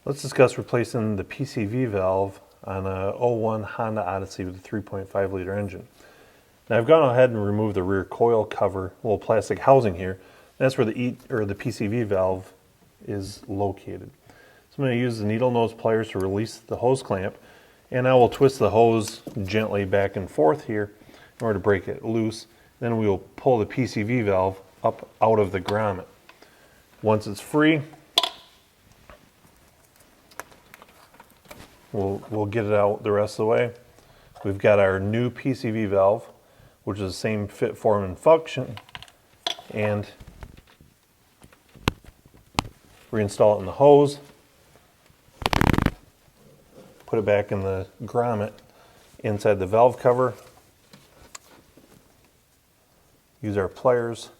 Let's discuss replacing the PCV valve on a 01 Honda Odyssey with a 3.5 liter engine. Now I've gone ahead and removed the rear coil cover, little plastic housing here. That's where the PCV valve is located. So I'm going to use the needle nose pliers to release the hose clamp, and I will twist the hose gently back and forth here in order to break it loose. Then we will pull the PCV valve up out of the grommet. Once it's free, we'll get it out the rest of the way. We've got our new PCV valve, which is the same fit, form, and function, and reinstall it in the hose, put it back in the grommet inside the valve cover, use our pliers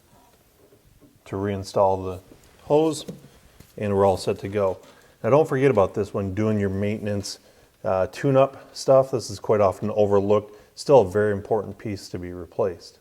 to reinstall the hose, and we're all set to go. Now don't forget about this when doing your maintenance tune-up stuff. This is quite often overlooked. Still a very important piece to be replaced.